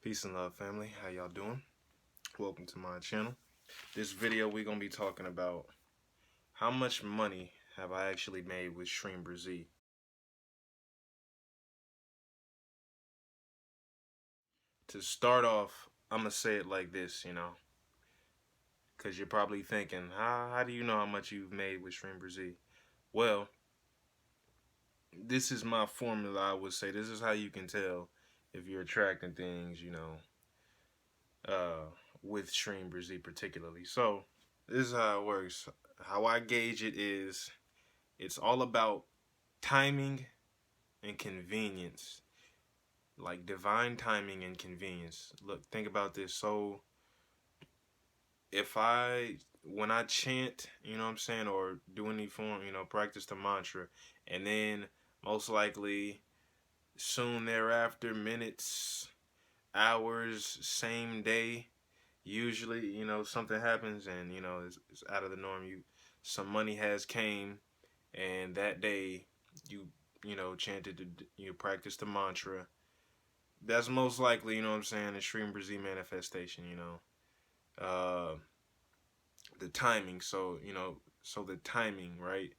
Peace and love, family. How y'all doing? Welcome to my channel. This video we're gonna be talking about how much money have I actually made with Shreem Brzee. To start off, I'm gonna say it like this, because you're probably thinking, how do you know how much you've made with Shreem Brzee? Well, this is my formula. I would say this is how you can tell if you're attracting things, with Shreem Brzee particularly. So this is how it works. How I gauge it is it's all about timing and convenience. Like divine timing and convenience. Look, think about this. So when I chant, you know what I'm saying, or do any form, practice the mantra, and then most likely soon thereafter, minutes, hours, same day, usually, something happens and, it's out of the norm. Some money has came, and that day chanted, you practiced the mantra. That's most likely, what I'm saying, the Shreem Brzee Manifestation, the timing. So the timing, right?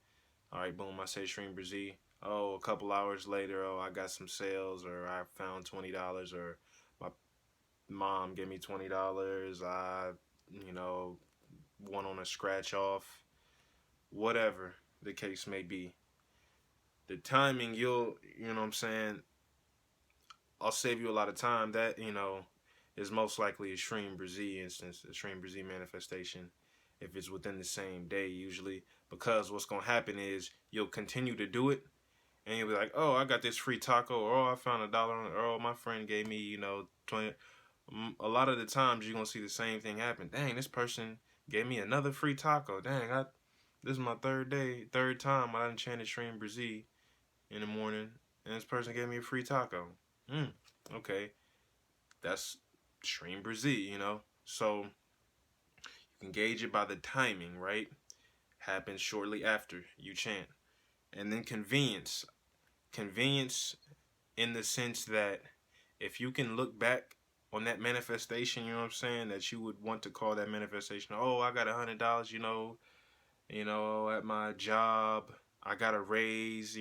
All right, boom, I say Shreem Brzee. Oh, a couple hours later, oh, I got some sales, or I found $20, or my mom gave me $20. I, won on a scratch off, whatever the case may be. The timing, you know what I'm saying, I'll save you a lot of time. That, is most likely a Shreem Brzee instance, a Shreem Brzee manifestation, if it's within the same day usually. Because what's going to happen is you'll continue to do it, and you'll be like, oh, I got this free taco, or oh, I found $1, or oh, my friend gave me, 20. A lot of the times you're going to see the same thing happen. Dang, this person gave me another free taco. Dang, this is my third time I done chanted Shreem Brzee in the morning, and this person gave me a free taco. Okay, that's Shreem Brzee, So you can gauge it by the timing, right? Happens shortly after you chant. And then convenience. Convenience in the sense that if you can look back on that manifestation, you know what I'm saying, that you would want to call that manifestation, oh, I got $100, at my job, I got a raise,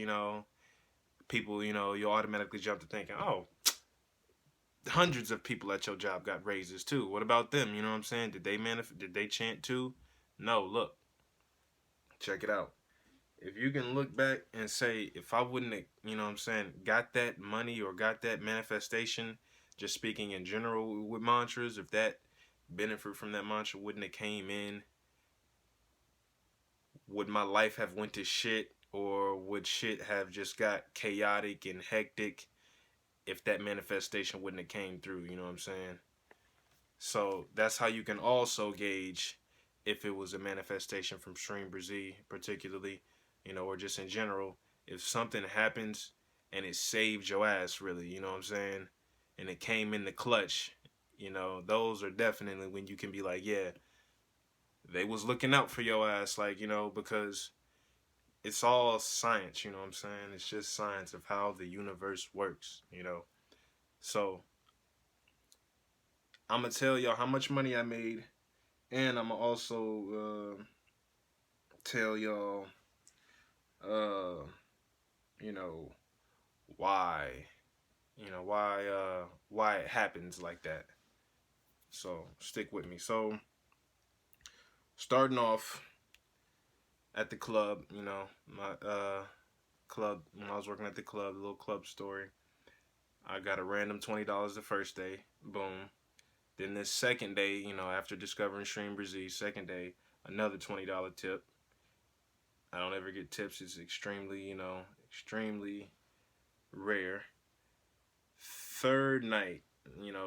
people, you automatically jump to thinking, oh, hundreds of people at your job got raises too. What about them? You know what I'm saying? Did they chant too? No, look. Check it out. If you can look back and say, if I wouldn't have, got that money or got that manifestation, just speaking in general with mantras, if that benefit from that mantra wouldn't have came in, would my life have went to shit, or would shit have just got chaotic and hectic if that manifestation wouldn't have came through? You know what I'm saying? So that's how you can also gauge if it was a manifestation from Shreem Brzee particularly, or just in general. If something happens and it saved your ass, really, you know what I'm saying, and it came in the clutch, those are definitely when you can be like, yeah, they was looking out for your ass, like, because it's all science, you know what I'm saying? It's just science of how the universe works, So I'm gonna tell y'all how much money I made, and I'm gonna also tell y'all, uh, you know, why, why it happens like that. So stick with me. So starting off at the club, my club, when I was working at the club, the little club story, I got a random $20 the first day. Boom. Then this second day, after discovering Shreem Brzee, second day, another $20 tip. I don't ever get tips. It's extremely, extremely rare. Third night,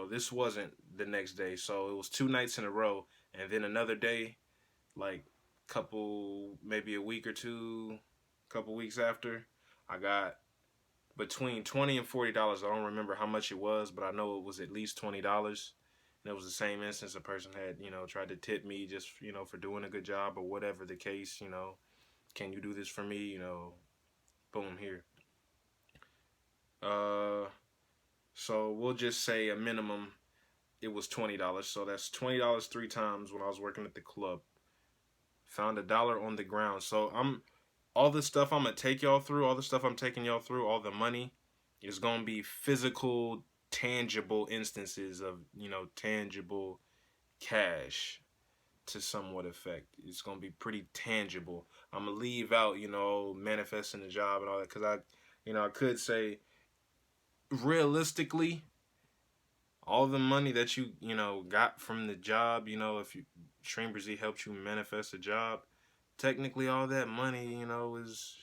this wasn't the next day, so it was 2 nights in a row, and then another day, like maybe a week or two, couple weeks after, I got between $20 and $40. I don't remember how much it was, but I know it was at least $20. And it was the same instance. A person had, tried to tip me just, for doing a good job or whatever the case, can you do this for me? Boom, here. So we'll just say a minimum it was $20. So that's $20 three times when I was working at the club. Found $1 on the ground. So all the stuff I'm gonna take y'all through, all the stuff I'm taking y'all through, all the money is gonna be physical, tangible instances of, tangible cash to somewhat effect. It's gonna be pretty tangible. I'm gonna leave out, manifesting the job and all that, because I could say realistically, all the money that you got from the job, if Shreem Brzee helped you manifest a job, technically all that money, is,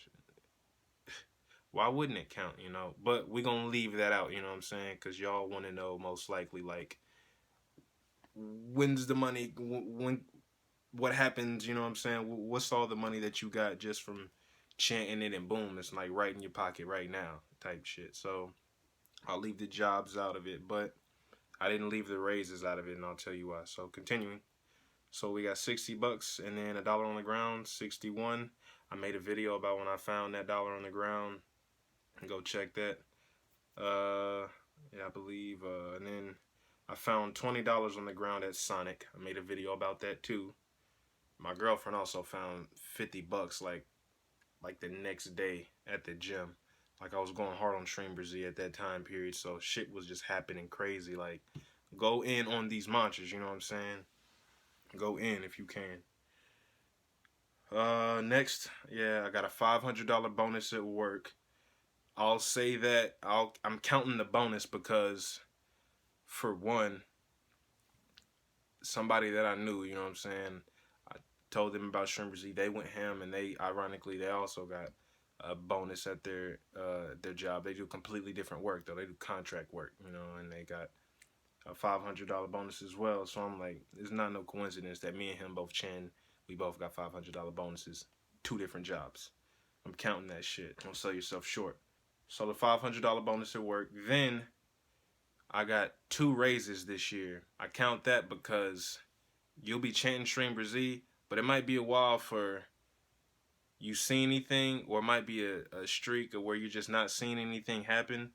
why wouldn't it count, But we gonna leave that out, you know what I'm saying? Because y'all want to know most likely, like, when's the money, when, what happens, you know what I'm saying? What's all the money that you got just from chanting it and boom, it's like right in your pocket right now type shit. So I'll leave the jobs out of it, but I didn't leave the raises out of it, and I'll tell you why. So continuing. So we got $60 and then $1 on the ground, 61. I made a video about when I found that dollar on the ground. Go check that. Yeah, I believe. And then I found $20 on the ground at Sonic. I made a video about that too. My girlfriend also found $50 like the next day at the gym. Like I was going hard on Shreem Brzee at that time period, so shit was just happening crazy. Like, go in on these mantras, you know what I'm saying? Go in if you can. Next, yeah, I got a $500 bonus at work. I'll say that I'm counting the bonus because, for one, somebody that I knew, you know what I'm saying, I told them about Shreem Brzee. They went ham, and they also got a bonus at their job. They do completely different work though. They do contract work, and they got a $500 bonus as well. So I'm like, it's not no coincidence that me and him both we both got $500 bonuses, 2 different jobs. I'm counting that shit. Don't sell yourself short. So the $500 bonus at work. Then I got 2 raises this year. I count that because you'll be chanting Shreem Brzee, but it might be a while for you see anything, or it might be a streak of where you're just not seeing anything happen.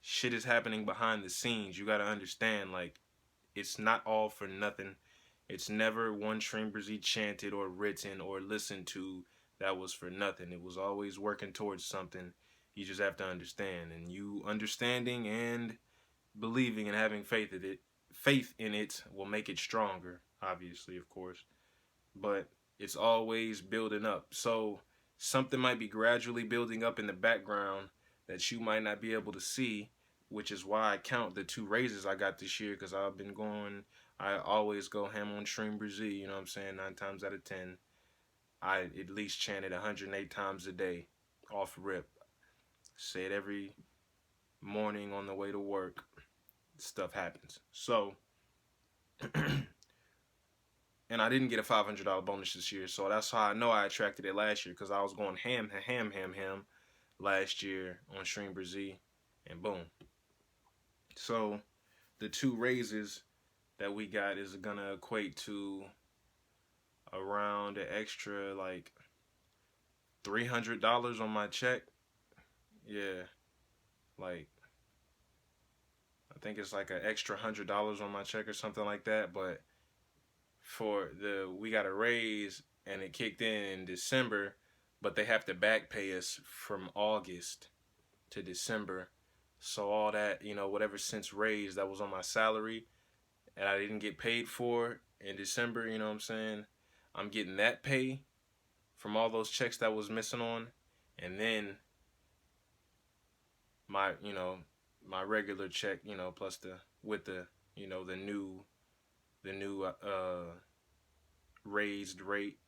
Shit is happening behind the scenes. You gotta understand, like, it's not all for nothing. It's never one Shreem Brzee chanted or written or listened to that was for nothing. It was always working towards something. You just have to understand, and you understanding and believing and having faith in it will make it stronger, obviously, of course. But it's always building up. So something might be gradually building up in the background that you might not be able to see, which is why I count the 2 raises I got this year, because I always go ham on Shreem Brzee, you know what I'm saying, 9 times out of 10. I at least chant it 108 times a day, off rip. Say it every morning on the way to work. Stuff happens. So, and I didn't get a $500 bonus this year, so that's how I know I attracted it last year, because I was going ham last year on Shreem Brzee, and boom. So the 2 raises that we got is gonna equate to around an extra like $300 on my check. Yeah, like I think it's like an extra $100 on my check or something like that. But we got a raise and it kicked in December, but they have to back pay us from August to December. So all that, whatever cents raised that was on my salary and I didn't get paid for in December, you know what I'm saying? I'm getting that pay from all those checks that was missing on, and then my regular check, plus the new raised rate.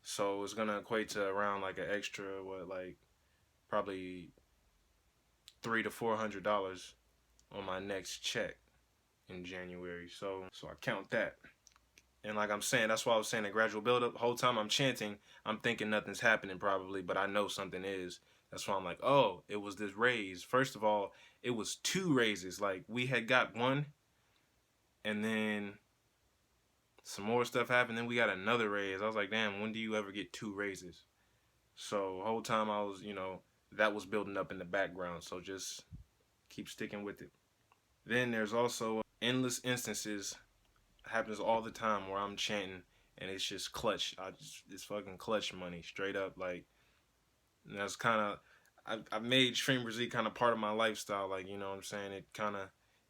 So it's gonna equate to around like an extra probably $300 to $400 on my next check in January. So I count that. And like I'm saying, that's why I was saying a gradual buildup. The whole time I'm chanting, I'm thinking nothing's happening probably, but I know something is. That's why I'm like, oh, it was this raise. First of all, it was 2 raises. Like, we had got 1, and then some more stuff happened, then we got another raise. I was like, damn, when do you ever get 2 raises? So the whole time I was, that was building up in the background. So just keep sticking with it. Then there's also endless instances happens all the time where I'm chanting and it's just clutch. It's fucking clutch money straight up. Like, and that's kind of I made Shreem Brzee kind of part of my lifestyle. Like, you know what I'm saying?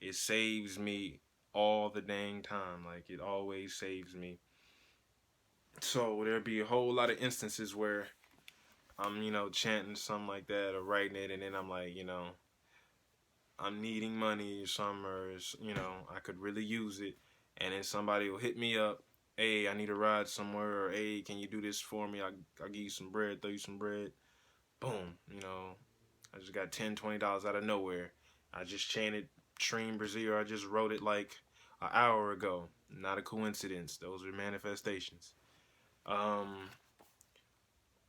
It saves me all the dang time. Like, it always saves me. So there'd be a whole lot of instances where I'm, chanting something like that or writing it, and then I'm like, I'm needing money or something, or I could really use it, and then somebody will hit me up. Hey, I need a ride somewhere, or hey, can you do this for me? I'll give you some bread, throw you some bread. Boom, I just got $10, $20 out of nowhere. I just chanted Shreem Brzee, or I just wrote it like an hour ago. Not a coincidence. Those are manifestations. Um,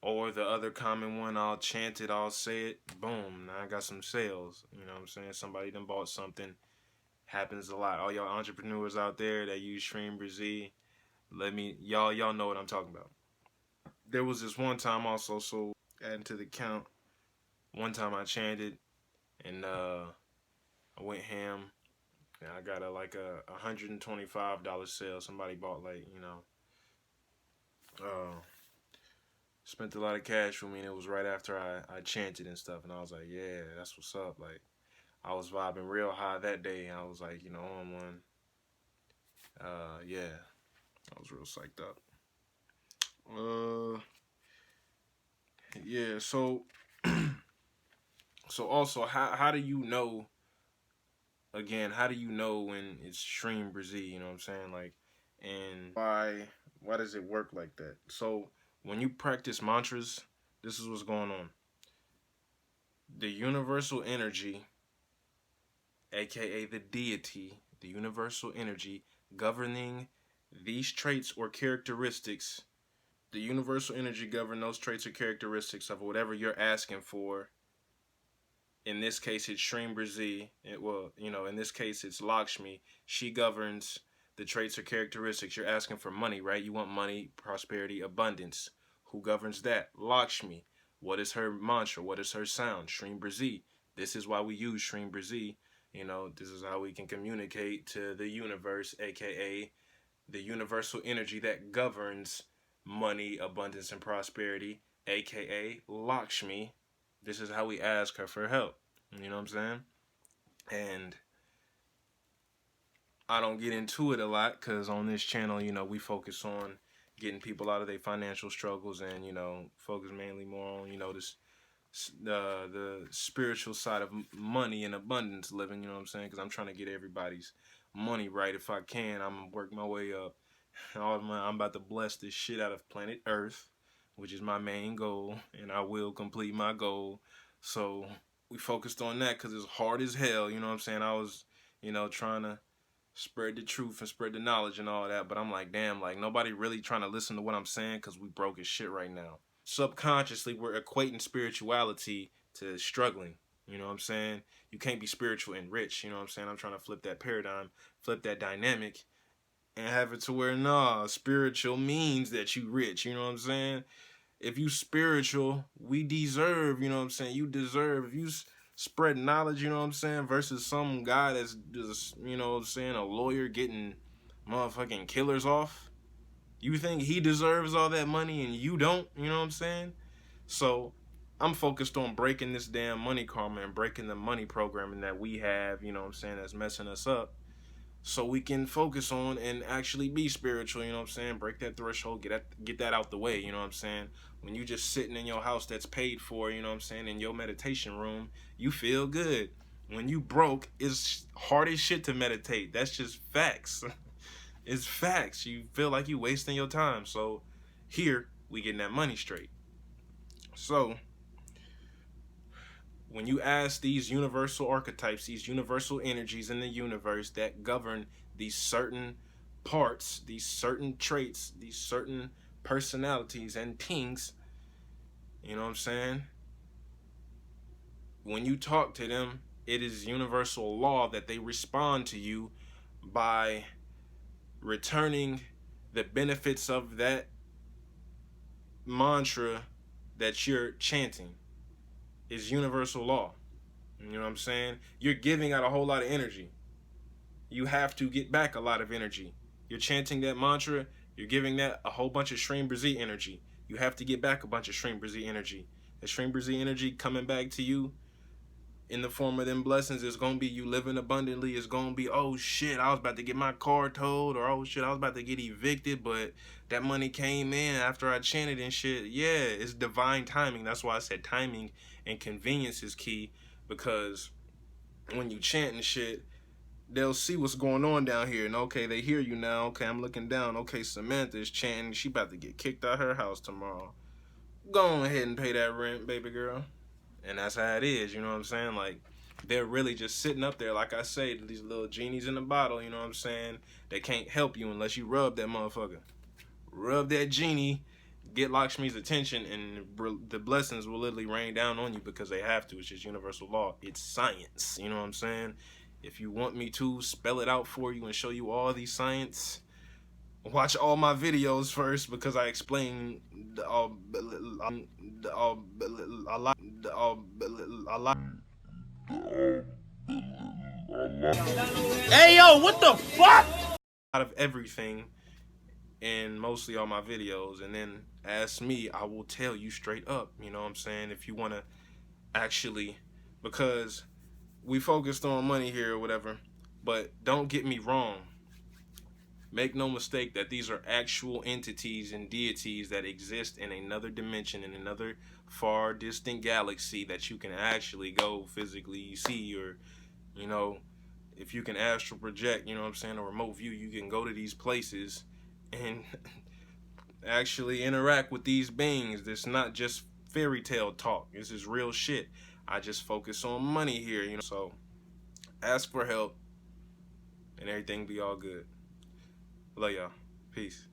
or the other common one, I'll chant it, I'll say it, boom, now I got some sales. You know what I'm saying? Somebody done bought something. Happens a lot. All y'all entrepreneurs out there that use Shreem Brzee, y'all know what I'm talking about. There was this one time also, so adding to the count, one time I chanted and I went ham and I got a $125 sale. Somebody bought uh, spent a lot of cash for me, and it was right after I chanted and stuff, and I was like, yeah, that's what's up. Like, I was vibing real high that day, and I was like, on one. Yeah, I was real psyched up. Yeah. So, so also, how do you know? Again, how do you know when it's Shreem Brzee? You know what I'm saying? Like, and why does it work like that? So when you practice mantras, this is what's going on. The universal energy, aka the deity, the universal energy governing these traits or characteristics, the universal energy govern those traits or characteristics of whatever you're asking for. In this case, it's Shreem Brzee. In this case, it's Lakshmi. She governs the traits or characteristics. You're asking for money, right? You want money, prosperity, abundance. Who governs that? Lakshmi. What is her mantra? What is her sound? Shreem Brzee. This is why we use Shreem Brzee. This is how we can communicate to the universe, aka the universal energy that governs money, abundance, and prosperity, aka Lakshmi. This is how we ask her for help. You know what I'm saying? And I don't get into it a lot because on this channel, we focus on getting people out of their financial struggles and, focus mainly more on, this the spiritual side of money and abundance living, you know what I'm saying? Because I'm trying to get everybody's money right if I can. I'm going to work my way up. I'm about to bless this shit out of planet Earth, which is my main goal, and I will complete my goal. So we focused on that because it's hard as hell, you know what I'm saying? I was, trying to spread the truth and spread the knowledge and all that, but I'm like, damn, like nobody really trying to listen to what I'm saying because we broke as shit right now. Subconsciously, we're equating spirituality to struggling. You know what I'm saying? You can't be spiritual and rich. You know what I'm saying? I'm trying to flip that paradigm, flip that dynamic, and have it to where, nah, spiritual means that you rich. You know what I'm saying? If you spiritual, we deserve, you know what I'm saying? You deserve. If you spread knowledge, you know what I'm saying? Versus some guy that's just, you know what I'm saying, a lawyer getting motherfucking killers off. You think he deserves all that money and you don't, you know what I'm saying? So I'm focused on breaking this damn money karma and breaking the money programming that we have, you know what I'm saying, that's messing us up. So we can focus on and actually be spiritual, you know what I'm saying? Break that threshold, get that out the way, you know what I'm saying? When you just sitting in your house that's paid for, you know what I'm saying, in your meditation room, you feel good. When you broke, it's hard as shit to meditate. That's just facts. It's facts. You feel like you wasting your time. So here we getting that money straight. So when you ask these universal archetypes, these universal energies in the universe that govern these certain parts, these certain traits, these certain personalities and things, you know what I'm saying? When you talk to them, it is universal law that they respond to you by returning the benefits of that mantra that you're chanting. Is universal law. You know what I'm saying? You're giving out a whole lot of energy. you have to get back a lot of energy. You're chanting that mantra, you're giving that a whole bunch of Shreem Brzee energy. You have to get back a bunch of Shreem Brzee energy. The Shreem Brzee energy coming back to you in the form of them blessings is gonna be you living abundantly. It's gonna be, oh shit, I was about to get my car towed, or oh shit, I was about to get evicted, but that money came in after I chanted and shit. Yeah, it's divine timing. That's why I said timing and convenience is key, because when you chant and shit, they'll see what's going on down here, and okay, they hear you now. Okay, I'm looking down. Okay, Samantha's chanting. She about to get kicked out her house tomorrow. Go ahead and pay that rent, baby girl. And that's how it is, you know what I'm saying? Like, they're really just sitting up there, like I say, these little genies in the bottle, you know what I'm saying? They can't help you unless you rub that motherfucker. Rub that genie, get Lakshmi's attention, and the blessings will literally rain down on you because they have to. It's just universal law. It's science, you know what I'm saying? If you want me to spell it out for you and show you all these science, watch all my videos first, because I explain a lot. Hey yo, what the fuck? Out of everything in mostly all my videos, and then ask me, I will tell you straight up, you know what I'm saying? If you want to actually, because we focused on money here or whatever, but don't get me wrong. Make no mistake that these are actual entities and deities that exist in another dimension, in another far distant galaxy that you can actually go physically see, or, you know, if you can astral project, you know what I'm saying, a remote view, you can go to these places and actually interact with these beings. This not just fairy tale talk. This is real shit. I just focus on money here, you know. So ask for help and everything be all good. Love y'all. Peace.